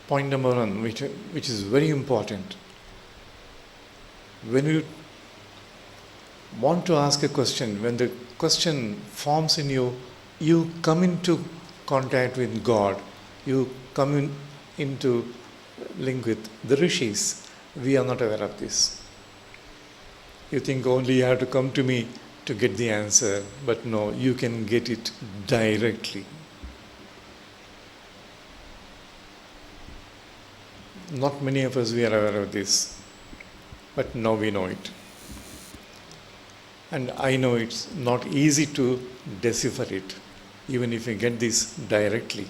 Point number one, which is very important. When you want to ask a question, when the question forms in you, you come into contact with God, you come into link with the rishis. We are not aware of this. You think only you have to come to me to get the answer, but no, you can get it directly. Not many of us we are aware of this, but now we know it. And I know it's not easy to decipher it, even if you get this directly.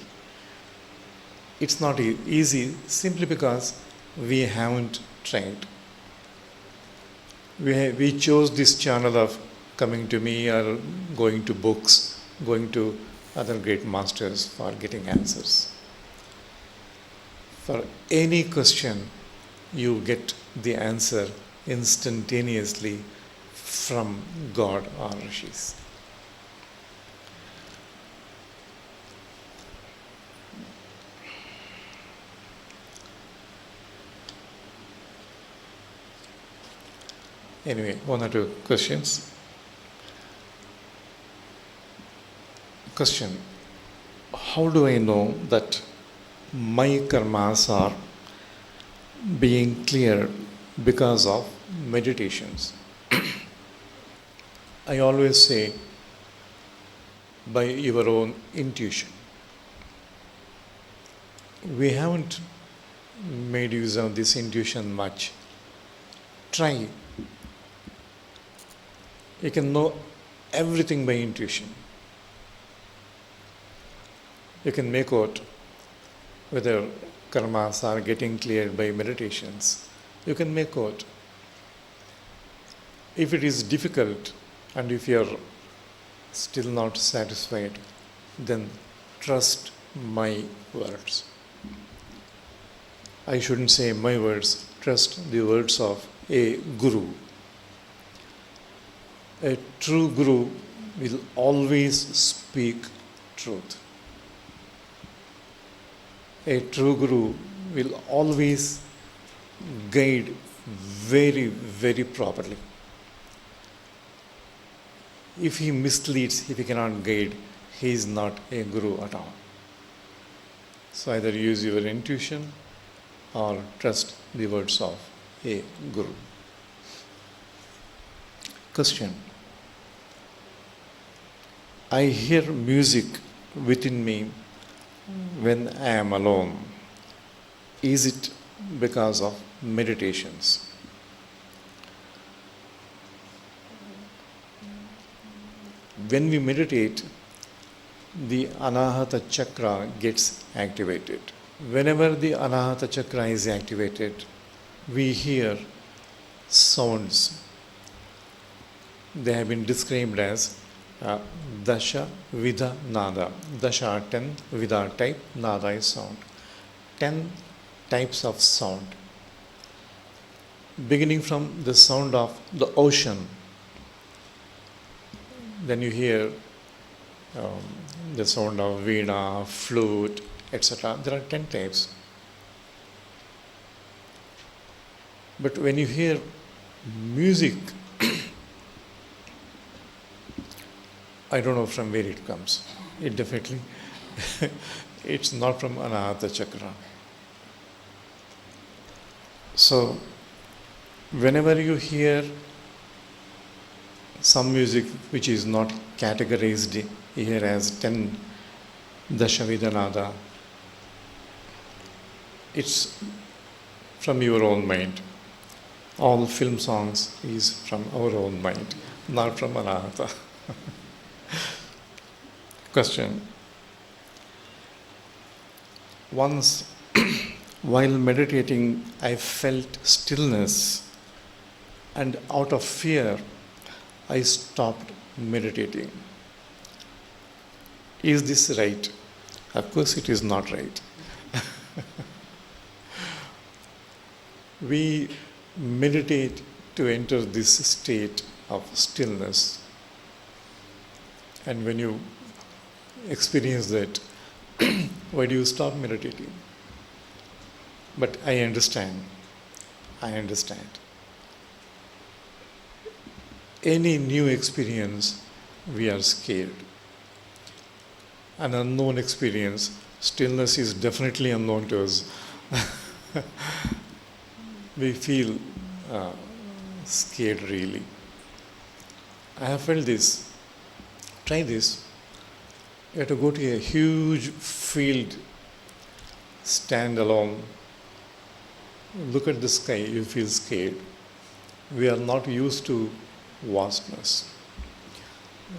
It's not easy simply because we haven't tried. We chose this channel of coming to me or going to books, going to other great masters for getting answers. For any question, you get the answer instantaneously from God or rishis. Anyway, one or two questions. Question: how do I know that my karmas are being cleared because of meditations? I always say, by your own intuition. We haven't made use of this intuition much. Try. You can know everything by intuition. You can make out whether karmas are getting cleared by meditations. You can make out. If it is difficult and if you are still not satisfied, then trust my words. I shouldn't say my words, trust the words of a guru. A true guru will always speak truth. A true guru will always guide very, very properly. If he misleads, if he cannot guide, he is not a guru at all. So either use your intuition or trust the words of a guru. Question: I hear music within me when I am alone. Is it because of meditations? When we meditate, the Anahata chakra gets activated. Whenever the Anahata chakra is activated, we hear sounds. They have been described as Dashavidhanada. Dasha are 10, Vida type, Nada is sound. 10 types of sound. Beginning from the sound of the ocean, then you hear the sound of veena, flute, etc. There are 10 types. But when you hear music, I don't know from where it comes. It definitely, it's not from Anahata chakra. So, whenever you hear some music which is not categorized here as 10 Dashavidhanada, it's from your own mind. All film songs is from our own mind, not from Anahata. Question: once while meditating, I felt stillness, and out of fear, I stopped meditating. Is this right? Of course, it is not right. We meditate to enter this state of stillness. And when you experience that, why do you stop meditating? But I understand. Any new experience, we are scared. An unknown experience, stillness is definitely unknown to us. We feel scared really. I have felt this. Try this. You have to go to a huge field, stand alone, look at the sky, you feel scared. We are not used to vastness.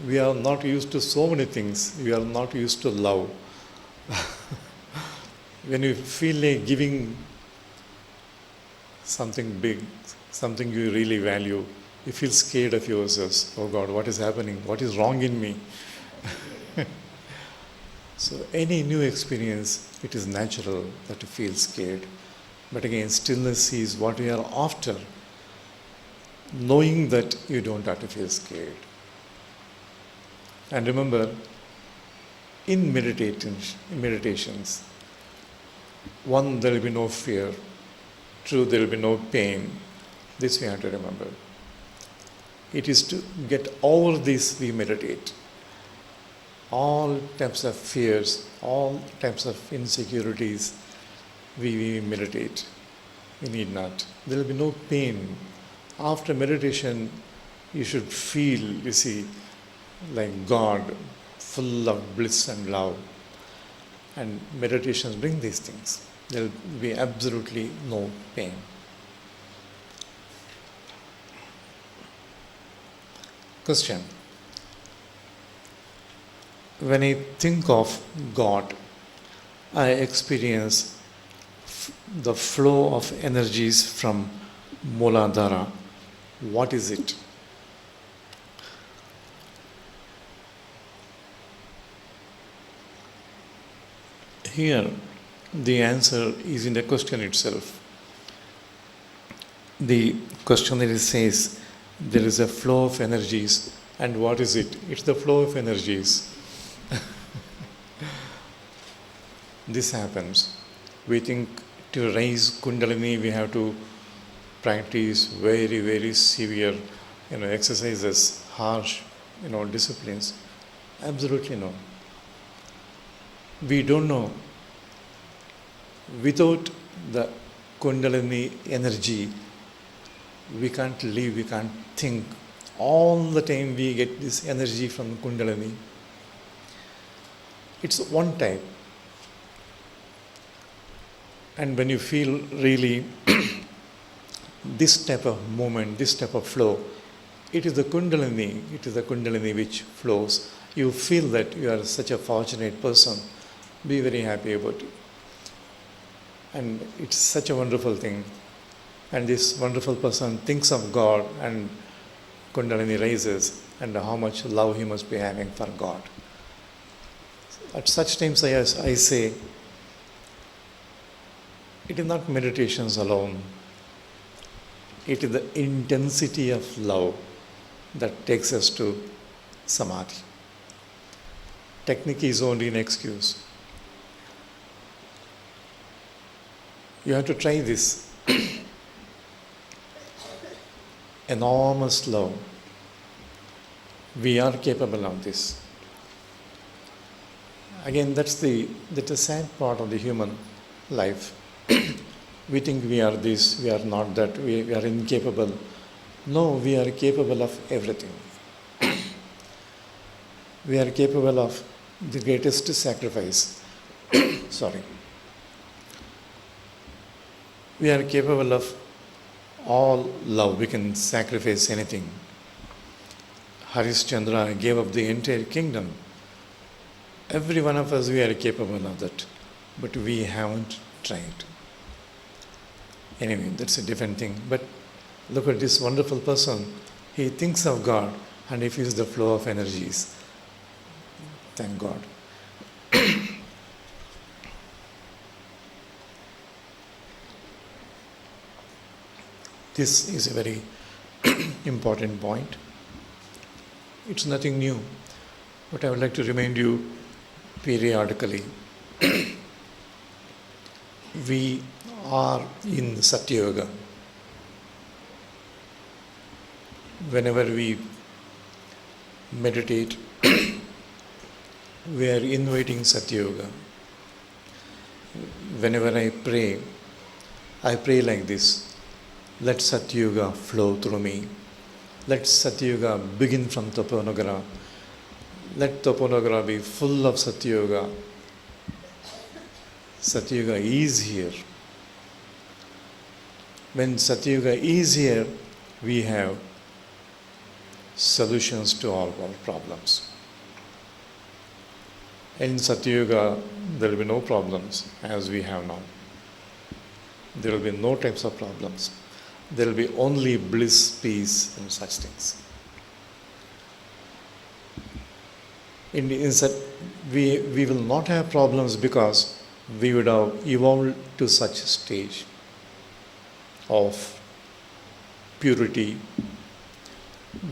We are not used to so many things. We are not used to love. When you feel like giving something big, something you really value, you feel scared of yourselves. Oh God, what is happening? What is wrong in me? So any new experience, it is natural that you feel scared. But again, stillness is what we are after, knowing that you don't have to feel scared. And remember, in meditations, one, there will be no fear. Two, there will be no pain. This we have to remember. It is to get over this we meditate. All types of fears, all types of insecurities, we meditate. We need not. There will be no pain. After meditation, you should feel, you see, like God, full of bliss and love. And meditations bring these things. There will be absolutely no pain. Question. When I think of God, I experience the flow of energies from Mooladhara. What is it? Here, the answer is in the question itself. The questionnaire says there is a flow of energies, and what is it? It's the flow of energies. This happens. We think to raise Kundalini, we have to practice very, very severe, exercises, harsh, disciplines. Absolutely no. We don't know. Without the Kundalini energy, we can't live, we can't think. All the time we get this energy from Kundalini. It's one type. And when you feel really this type of movement, this type of flow, it is the Kundalini which flows. You feel that you are such a fortunate person. Be very happy about it. And it's such a wonderful thing. And this wonderful person thinks of God, and Kundalini rises, and how much love he must be having for God. At such times I say, it is not meditations alone. It is the intensity of love that takes us to Samadhi. Technique is only an excuse. You have to try this. Enormous love. We are capable of this. Again, that's the sad part of the human life. We think we are this, we are not that, we are incapable. No, we are capable of everything. We are capable of the greatest sacrifice. Sorry. We are capable of all love. We can sacrifice anything. Harishchandra gave up the entire kingdom. Every one of us, we are capable of that. But we haven't tried. Anyway, that's a different thing. But look at this wonderful person. He thinks of God and he feels the flow of energies. Thank God. This is a very important point. It's nothing new, but I would like to remind you periodically. We are in Satya Yuga. Whenever we meditate, we are inviting Satya Yuga. Whenever I pray like this: let Satya Yuga flow through me. Let Satya Yuga begin from Tapanagara. Let Tapanagara be full of Satya Yuga. Satya Yuga is here. When Satya Yuga is here, we have solutions to all our problems. In Satya Yuga, there will be no problems as we have now. There will be no types of problems. There will be only bliss, peace, and such things. We will not have problems because we would have evolved to such a stage of purity,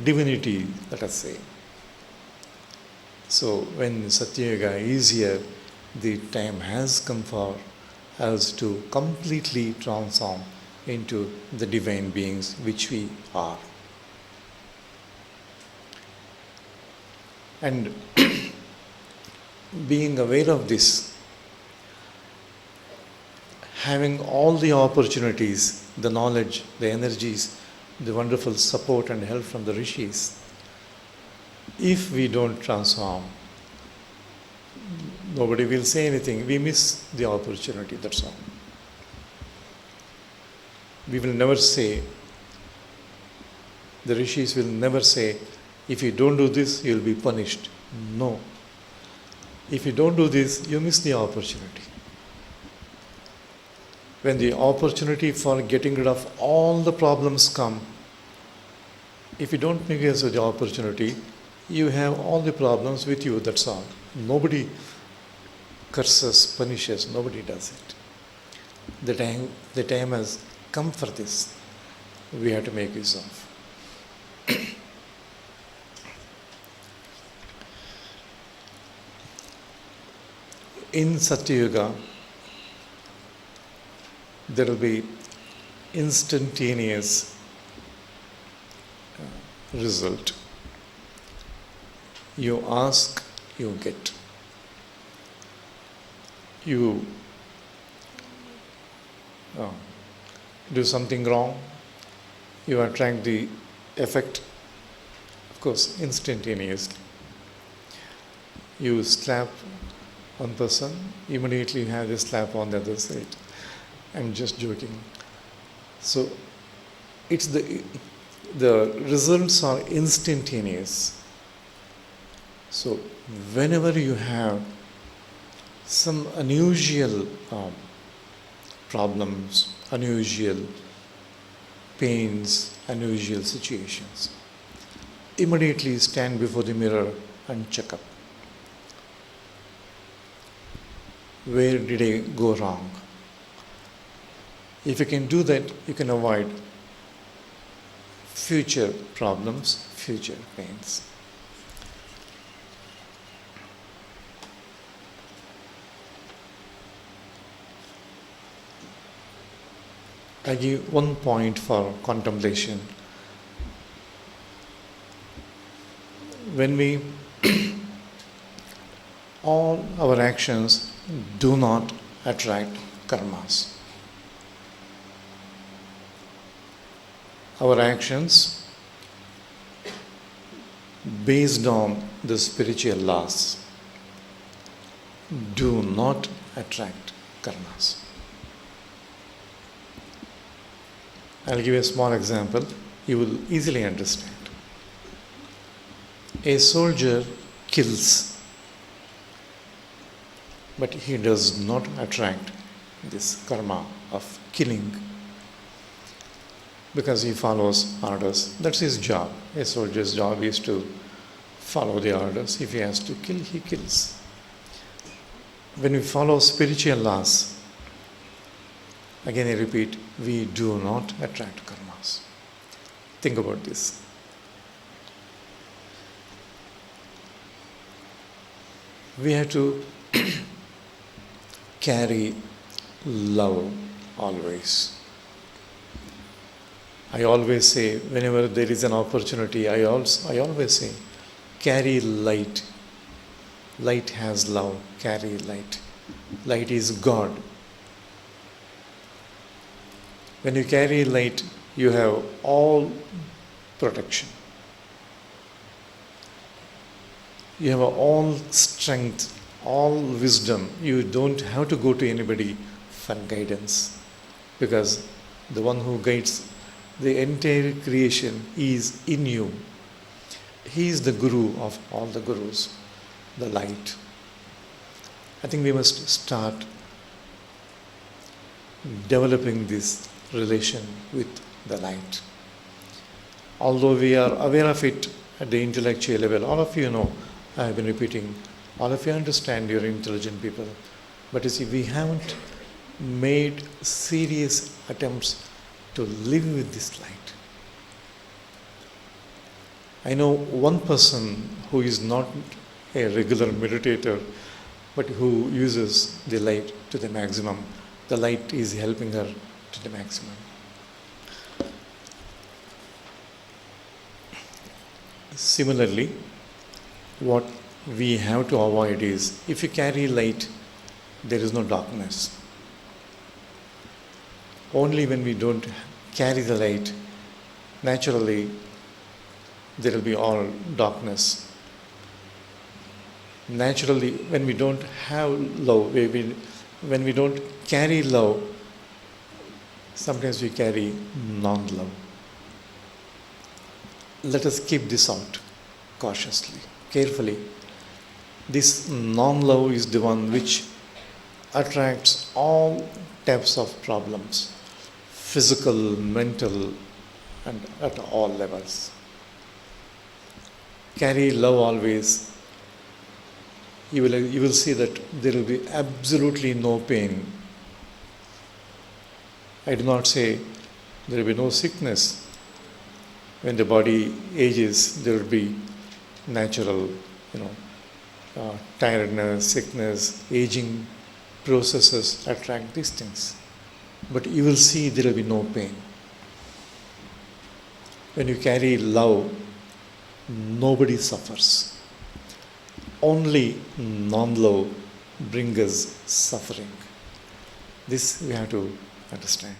divinity, let us say. So when Satya Yuga is here, the time has come for us to completely transform into the divine beings which we are. And being aware of this, having all the opportunities, the knowledge, the energies, the wonderful support and help from the rishis, if we don't transform, nobody will say anything. We miss the opportunity, that's all. We will never say, the rishis will never say, if you don't do this, you will be punished. No. If you don't do this, you miss the opportunity. When the opportunity for getting rid of all the problems come, if you don't make use of the opportunity, you have all the problems with you, that's all. Nobody curses, punishes, nobody does it. The time has come for this. We have to make use of. In Satya Yuga, there will be instantaneous result. You ask, you get. You do something wrong, you attract the effect, of course, instantaneously. You slap one person, immediately you have a slap on the other side. I'm just joking. So it's the results are instantaneous. So whenever you have some unusual problems, unusual pains, unusual situations, immediately stand before the mirror and check up. Where did I go wrong? If you can do that, you can avoid future problems, future pains. I give one point for contemplation. When we all our actions do not attract karmas. Our actions based on the spiritual laws do not attract karmas. I'll give a small example, you will easily understand. A soldier kills, but he does not attract this karma of killing because he follows orders. That's his job. A soldier's job is to follow the orders. If he has to kill, he kills. When we follow spiritual laws, again I repeat, we do not attract karmas. Think about this. We have to carry love always. I always say, whenever there is an opportunity, I always say, carry light. Light has love, carry light. Light is God. When you carry light, you have all protection. You have all strength, all wisdom. You don't have to go to anybody for guidance, because the one who guides the entire creation is in you. He is the Guru of all the Gurus, the light. I think we must start developing this relation with the light. Although we are aware of it at the intellectual level, all of you know, I have been repeating, all of you understand, you're intelligent people. But you see, we haven't made serious attempts to live with this light. I know one person who is not a regular meditator, but who uses the light to the maximum. The light is helping her to the maximum. Similarly, what we have to avoid is, if you carry light, there is no darkness. Only when we don't carry the light, naturally, there will be all darkness. Naturally, when we don't have love, when we don't carry love, sometimes we carry non-love. Let us keep this out cautiously, carefully. This non-love is the one which attracts all types of problems, physical, mental, and at all levels. Carry love always. You will see that there will be absolutely no pain. I do not say there will be no sickness. When the body ages, there will be natural, tiredness, sickness, aging processes attract these things. But you will see there will be no pain. When you carry love, nobody suffers. Only non-love brings us suffering. This we have to understand.